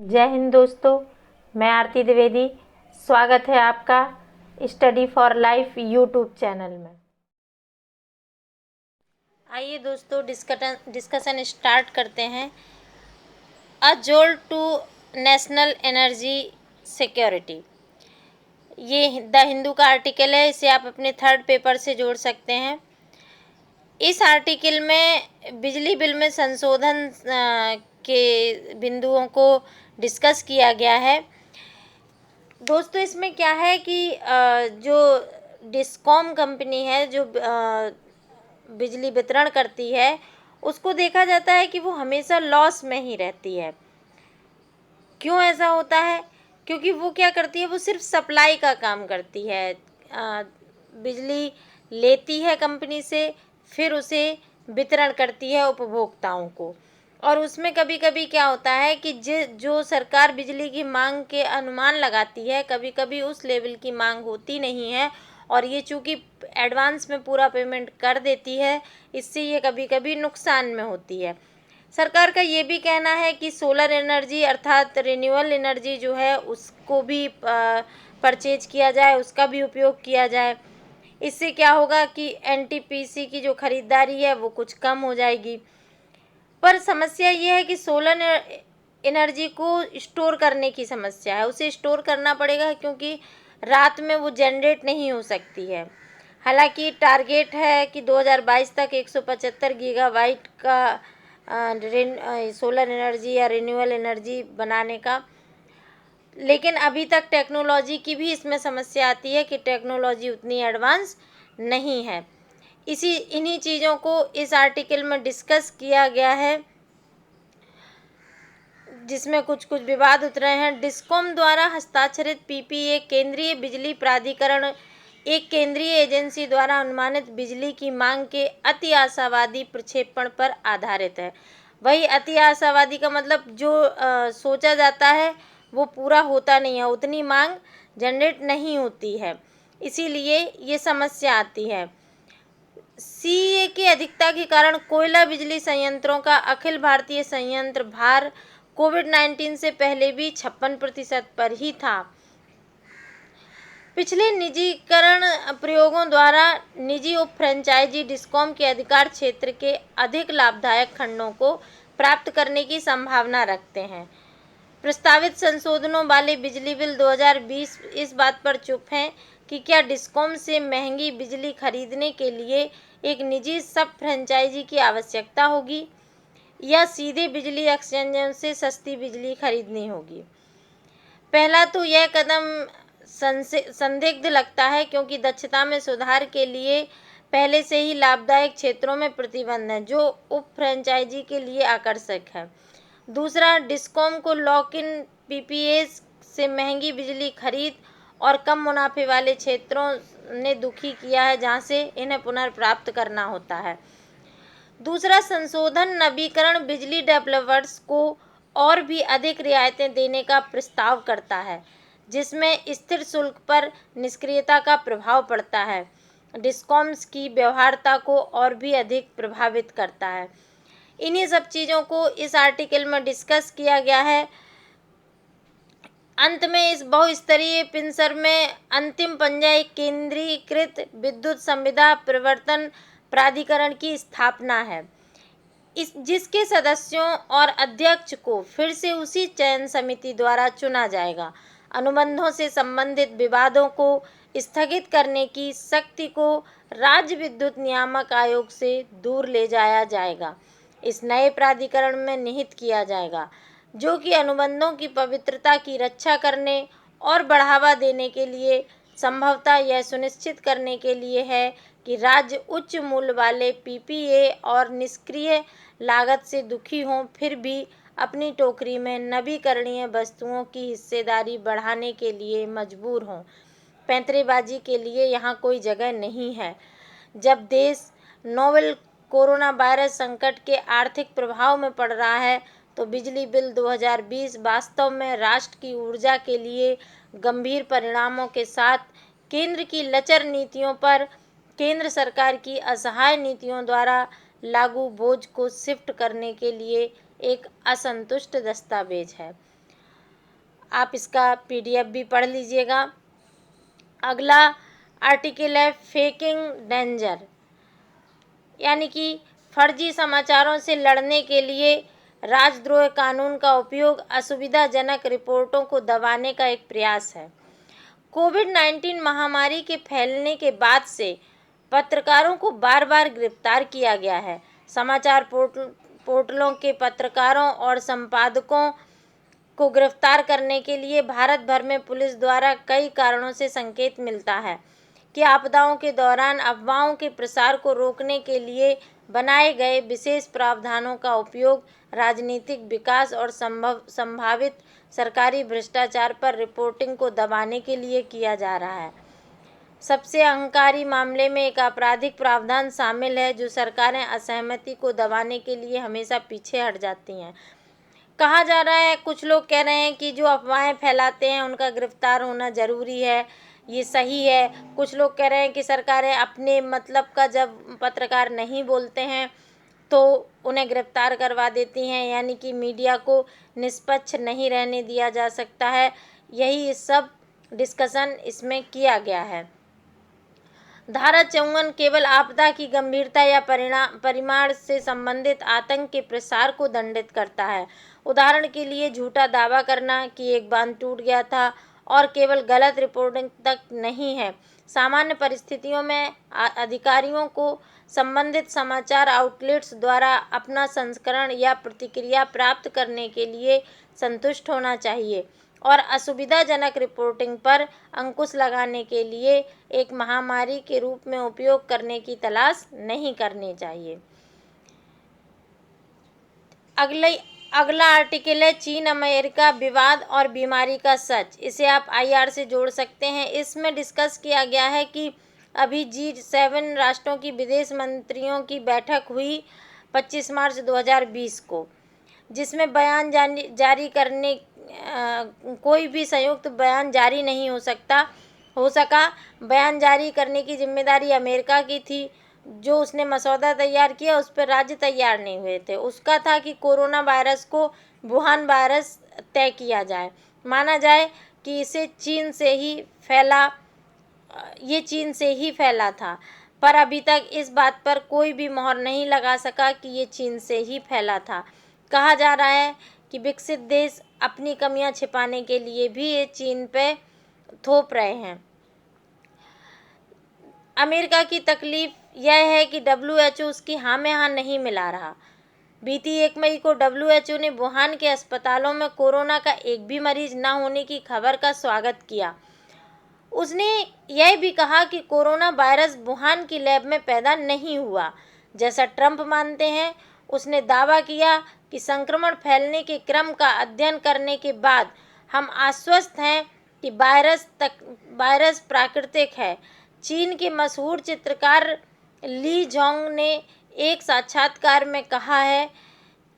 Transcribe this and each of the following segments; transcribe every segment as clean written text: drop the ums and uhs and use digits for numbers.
जय हिंद दोस्तों, मैं आरती द्विवेदी। स्वागत है आपका study for life YouTube channel में। आइए दोस्तों डिस्कशन स्टार्ट करते हैं। अ जोल टू नेशनल एनर्जी सिक्योरिटी, ये द हिंदू का आर्टिकल है। इसे आप अपने थर्ड पेपर से जोड़ सकते हैं। इस आर्टिकल में बिजली बिल में संशोधन के बिंदुओं को डिस्कस किया गया है। दोस्तों इसमें क्या है कि जो डिस्कॉम कंपनी है, जो बिजली वितरण करती है, उसको देखा जाता है कि वो हमेशा लॉस में ही रहती है। क्यों ऐसा होता है? क्योंकि वो क्या करती है, वो सिर्फ सप्लाई का काम करती है। बिजली लेती है कंपनी से, फिर उसे वितरण करती है उपभोक्ताओं को। और उसमें कभी कभी क्या होता है कि जो सरकार बिजली की मांग के अनुमान लगाती है, कभी कभी उस लेवल की मांग होती नहीं है, और ये चूँकि एडवांस में पूरा पेमेंट कर देती है, इससे ये कभी कभी नुकसान में होती है। सरकार का ये भी कहना है कि सोलर एनर्जी अर्थात रिन्यूएबल एनर्जी जो है उसको भी परचेज किया जाए, उसका भी उपयोग किया जाए। इससे क्या होगा कि एनटीपीसी की जो खरीदारी है वो कुछ कम हो जाएगी। पर समस्या ये है कि सोलर एनर्जी को स्टोर करने की समस्या है। उसे स्टोर करना पड़ेगा क्योंकि रात में वो जनरेट नहीं हो सकती है। हालांकि टारगेट है कि 2022 तक 175 गीगावाट का सोलर एनर्जी या रिन्यूएबल एनर्जी बनाने का, लेकिन अभी तक टेक्नोलॉजी की भी इसमें समस्या आती है कि टेक्नोलॉजी उतनी एडवांस नहीं है। इन्हीं चीज़ों को इस आर्टिकल में डिस्कस किया गया है, जिसमें कुछ विवाद उठ रहे हैं। डिस्कॉम द्वारा हस्ताक्षरित पीपीए केंद्रीय बिजली प्राधिकरण एक केंद्रीय एजेंसी द्वारा अनुमानित बिजली की मांग के अति आशावादी प्रक्षेपण पर आधारित है। वही अति आशावादी का मतलब जो सोचा जाता है वो पूरा होता नहीं है, उतनी मांग जनरेट नहीं होती है, इसीलिए ये समस्या आती है। सीए की अधिकता के कारण कोयला बिजली संयंत्रों का अखिल भारतीय संयंत्र भार कोविड-19 से पहले भी 56% पर ही था। पिछले निजीकरण प्रयोगों द्वारा निजी उप फ्रेंचाइजी डिस्कॉम के अधिकार क्षेत्र के अधिक लाभदायक खंडों को प्राप्त करने की संभावना रखते हैं। प्रस्तावित संशोधनों वाले बिजली बिल 2020 इस बात पर चुप हैं कि क्या डिस्कॉम से महंगी बिजली खरीदने के लिए एक निजी सब फ्रेंचाइजी की आवश्यकता होगी या सीधे बिजली एक्सचेंजों से सस्ती बिजली खरीदनी होगी। पहला तो यह कदम संदिग्ध लगता है क्योंकि दक्षता में सुधार के लिए पहले से ही लाभदायक क्षेत्रों में प्रतिबंध है, जो उप फ्रेंचाइजी के लिए आकर्षक है। दूसरा, डिस्कॉम को लॉक इन पीपीएस से महंगी बिजली खरीद और कम मुनाफे वाले क्षेत्रों ने दुखी किया है, जहां से इन्हें पुनर्प्राप्त करना होता है। दूसरा, संशोधन नवीकरण बिजली डेवलपर्स को और भी अधिक रियायतें देने का प्रस्ताव करता है, जिसमें स्थिर शुल्क पर निष्क्रियता का प्रभाव पड़ता है, डिस्कॉम्स की व्यवहार्यता को और भी अधिक प्रभावित करता है। इन्हीं सब चीज़ों को इस आर्टिकल में डिस्कस किया गया है। अंत में इस बहुस्तरीय पिंजर में अंतिम पंजा एक केंद्रीकृत विद्युत संविदा प्रवर्तन प्राधिकरण की स्थापना है, जिसके सदस्यों और अध्यक्ष को फिर से उसी चयन समिति द्वारा चुना जाएगा। अनुबंधों से संबंधित विवादों को स्थगित करने की शक्ति को राज्य विद्युत नियामक आयोग से दूर ले जाया जाएगा। इस नए प्राधिकरण में निहित किया जाएगा, जो कि अनुबंधों की पवित्रता की रक्षा करने और बढ़ावा देने के लिए संभवतः यह सुनिश्चित करने के लिए है कि राज्य उच्च मूल्य वाले पीपीए और निष्क्रिय लागत से दुखी हों, फिर भी अपनी टोकरी में नवीकरणीय वस्तुओं की हिस्सेदारी बढ़ाने के लिए मजबूर हों। पैंतरेबाजी के लिए यहाँ कोई जगह नहीं है। जब देश नोवेल कोरोना वायरस संकट के आर्थिक प्रभाव में पड़ रहा है, तो बिजली बिल 2020 वास्तव में राष्ट्र की ऊर्जा के लिए गंभीर परिणामों के साथ केंद्र की लचर नीतियों पर केंद्र सरकार की असहाय नीतियों द्वारा लागू बोझ को शिफ्ट करने के लिए एक असंतुष्ट दस्तावेज है। आप इसका PDF भी पढ़ लीजिएगा। अगला आर्टिकल है फेकिंग डेंजर, यानी कि फर्जी समाचारों से लड़ने के लिए राजद्रोह कानून का उपयोग असुविधाजनक रिपोर्टों को दबाने का एक प्रयास है। कोविड-19 महामारी के फैलने के बाद से पत्रकारों को बार बार गिरफ्तार किया गया है। समाचार पोर्टलों के पत्रकारों और संपादकों को गिरफ्तार करने के लिए भारत भर में पुलिस द्वारा कई कारणों से संकेत मिलता है कि आपदाओं के दौरान अफवाहों के प्रसार को रोकने के लिए बनाए गए विशेष प्रावधानों का उपयोग राजनीतिक विकास और संभावित सरकारी भ्रष्टाचार पर रिपोर्टिंग को दबाने के लिए किया जा रहा है। सबसे अहंकारी मामले में एक आपराधिक प्रावधान शामिल है जो सरकारें असहमति को दबाने के लिए हमेशा पीछे हट जाती हैं। कहा जा रहा है, कुछ लोग कह रहे हैं कि जो अफवाहें फैलाते हैं उनका गिरफ्तार होना ज़रूरी है, ये सही है। कुछ लोग कह रहे हैं कि सरकारें अपने मतलब का जब पत्रकार नहीं बोलते हैं तो उन्हें गिरफ्तार करवा देती हैं, यानी कि मीडिया को निष्पक्ष नहीं रहने दिया जा सकता है। यही सब डिस्कशन इसमें किया गया है। धारा 54 केवल आपदा की गंभीरता या परिमाण से संबंधित आतंक के प्रसार को दंडित करता है। उदाहरण के लिए झूठा दावा करना कि एक बांध टूट गया था और केवल गलत रिपोर्टिंग तक नहीं है। सामान्य परिस्थितियों में अधिकारियों को संबंधित समाचार आउटलेट्स द्वारा अपना संस्करण या प्रतिक्रिया प्राप्त करने के लिए संतुष्ट होना चाहिए और असुविधाजनक रिपोर्टिंग पर अंकुश लगाने के लिए एक महामारी के रूप में उपयोग करने की तलाश नहीं करनी चाहिए। अगला आर्टिकल है चीन अमेरिका विवाद और बीमारी का सच। इसे आप IR से जोड़ सकते हैं। इसमें डिस्कस किया गया है कि अभी G7 राष्ट्रों की विदेश मंत्रियों की बैठक हुई 25 मार्च 2020 को, जिसमें बयान जारी करने कोई भी संयुक्त बयान जारी नहीं हो सका। बयान जारी करने की जिम्मेदारी अमेरिका की थी। जो उसने मसौदा तैयार किया उस पर राज्य तैयार नहीं हुए थे। उसका था कि कोरोना वायरस को वुहान वायरस तय किया जाए, माना जाए कि ये चीन से ही फैला था, पर अभी तक इस बात पर कोई भी मोहर नहीं लगा सका कि ये चीन से ही फैला था। कहा जा रहा है कि विकसित देश अपनी कमियां छिपाने के लिए भी ये चीन पे थोप रहे हैं। अमेरिका की तकलीफ यह है कि WHO उसकी हाँ में हाँ नहीं मिला रहा। बीती 1 मई को WHO ने वुहान के अस्पतालों में कोरोना का एक भी मरीज न होने की खबर का स्वागत किया। उसने यह भी कहा कि कोरोना वायरस वुहान की लैब में पैदा नहीं हुआ, जैसा ट्रंप मानते हैं। उसने दावा किया कि संक्रमण फैलने के क्रम का अध्ययन करने के बाद हम आश्वस्त हैं कि वायरस प्राकृतिक है। चीन के मशहूर चित्रकार ली जोंग ने एक साक्षात्कार में कहा है,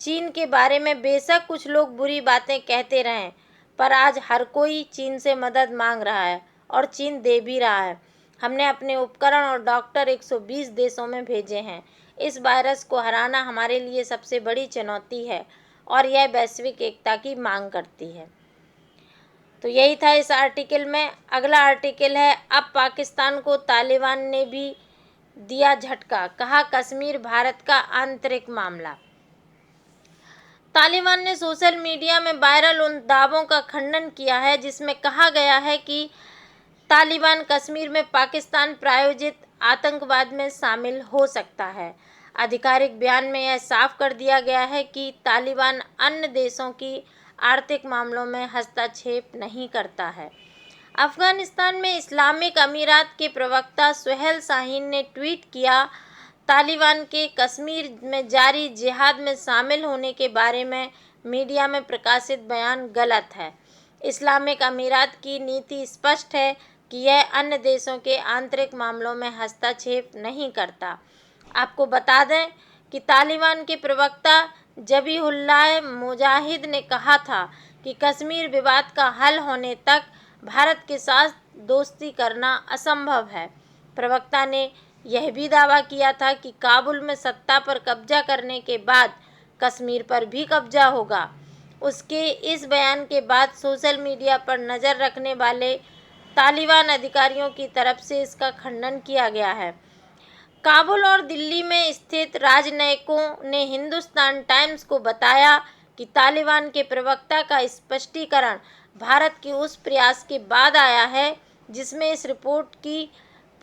चीन के बारे में बेशक कुछ लोग बुरी बातें कहते रहें, पर आज हर कोई चीन से मदद मांग रहा है और चीन दे भी रहा है। हमने अपने उपकरण और डॉक्टर 120 देशों में भेजे हैं। इस वायरस को हराना हमारे लिए सबसे बड़ी चुनौती है और यह वैश्विक एकता की मांग करती है। तो यही था इस आर्टिकल में। अगला आर्टिकल है, अब पाकिस्तान को तालिबान ने भी दिया झटका, कहा कश्मीर भारत का आंतरिक मामला। तालिबान ने सोशल मीडिया में वायरल उन दावों का खंडन किया है जिसमें कहा गया है कि तालिबान कश्मीर में पाकिस्तान प्रायोजित आतंकवाद में शामिल हो सकता है। आधिकारिक बयान में यह साफ कर दिया गया है कि तालिबान अन्य देशों की आर्थिक मामलों में हस्तक्षेप नहीं करता है। अफगानिस्तान में इस्लामिक अमीरात के प्रवक्ता सुहेल शाहीन ने ट्वीट किया, तालिबान के कश्मीर में जारी जिहाद में शामिल होने के बारे में मीडिया में प्रकाशित बयान गलत है। इस्लामिक अमीरात की नीति स्पष्ट है कि यह अन्य देशों के आंतरिक मामलों में हस्तक्षेप नहीं करता। आपको बता दें कि तालिबान के प्रवक्ता ज़बीहुल्लाह मुजाहिद ने कहा था कि कश्मीर विवाद का हल होने तक भारत के साथ दोस्ती करना असंभव है। प्रवक्ता ने यह भी दावा किया था कि काबुल में सत्ता पर कब्जा करने के बाद कश्मीर पर भी कब्जा होगा। उसके इस बयान के बाद सोशल मीडिया पर नज़र रखने वाले तालिबान अधिकारियों की तरफ से इसका खंडन किया गया है। काबुल और दिल्ली में स्थित राजनयिकों ने हिंदुस्तान टाइम्स को बताया कि तालिबान के प्रवक्ता का स्पष्टीकरण भारत के उस प्रयास के बाद आया है जिसमें इस रिपोर्ट की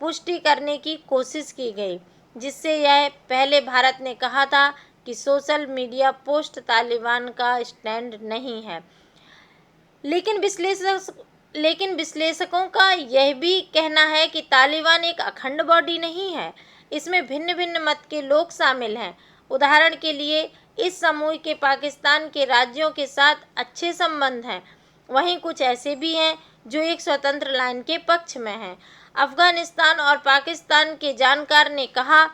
पुष्टि करने की कोशिश की गई, जिससे यह पहले भारत ने कहा था कि सोशल मीडिया पोस्ट तालिबान का स्टैंड नहीं है। लेकिन विश्लेषकों का यह भी कहना है कि तालिबान एक अखंड बॉडी नहीं है, इसमें भिन्न भिन्न मत के लोग शामिल हैं। उदाहरण के लिए इस समूह के पाकिस्तान के राज्यों के साथ अच्छे संबंध हैं, वहीं कुछ ऐसे भी हैं जो एक स्वतंत्र लाइन के पक्ष में हैं। अफगानिस्तान और पाकिस्तान के जानकार ने कहा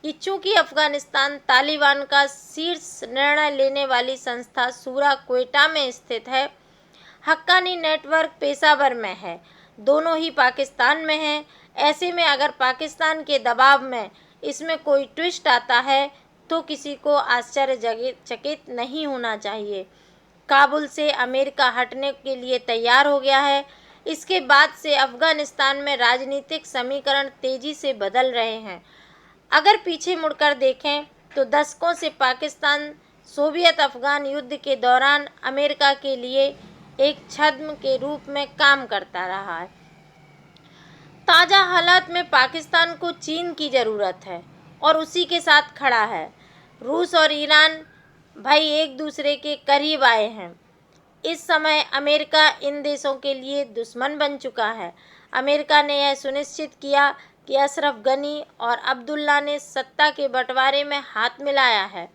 कि चूंकि अफगानिस्तान तालिबान का शीर्ष निर्णय लेने वाली संस्था शूरा क्वेटा में स्थित है, हक्कानी नेटवर्क पेशावर में है, दोनों ही पाकिस्तान में हैं। ऐसे में अगर पाकिस्तान के दबाव में इसमें कोई ट्विस्ट आता है तो किसी को आश्चर्यचकित नहीं होना चाहिए। काबुल से अमेरिका हटने के लिए तैयार हो गया है। इसके बाद से अफगानिस्तान में राजनीतिक समीकरण तेजी से बदल रहे हैं। अगर पीछे मुड़कर देखें तो दशकों से पाकिस्तान सोवियत अफगान युद्ध के दौरान अमेरिका के लिए एक छद्म के रूप में काम करता रहा है। ताज़ा हालात में पाकिस्तान को चीन की ज़रूरत है और उसी के साथ खड़ा है। रूस और ईरान भाई एक दूसरे के करीब आए हैं। इस समय अमेरिका इन देशों के लिए दुश्मन बन चुका है। अमेरिका ने यह सुनिश्चित किया कि अशरफ गनी और अब्दुल्ला ने सत्ता के बंटवारे में हाथ मिलाया है।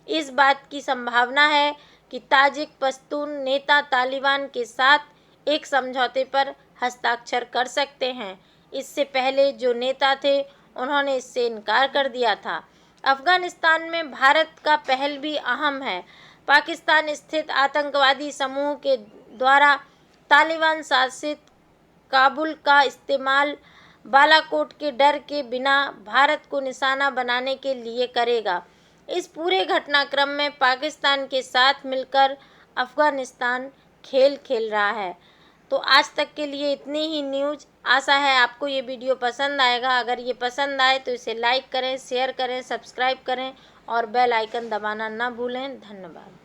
इस बात की संभावना है कि ताजिक पश्तून नेता तालिबान के साथ एक समझौते पर हस्ताक्षर कर सकते हैं। इससे पहले जो नेता थे उन्होंने इससे इनकार कर दिया था। अफगानिस्तान में भारत का पहल भी अहम है। पाकिस्तान स्थित आतंकवादी समूह के द्वारा तालिबान शासित काबुल का इस्तेमाल बालाकोट के डर के बिना भारत को निशाना बनाने के लिए करेगा। इस पूरे घटनाक्रम में पाकिस्तान के साथ मिलकर अफगानिस्तान खेल खेल रहा है। तो आज तक के लिए इतनी ही न्यूज़। आशा है आपको ये वीडियो पसंद आएगा। अगर ये पसंद आए तो इसे लाइक करें, शेयर करें, सब्सक्राइब करें और बेल आइकन दबाना ना भूलें। धन्यवाद।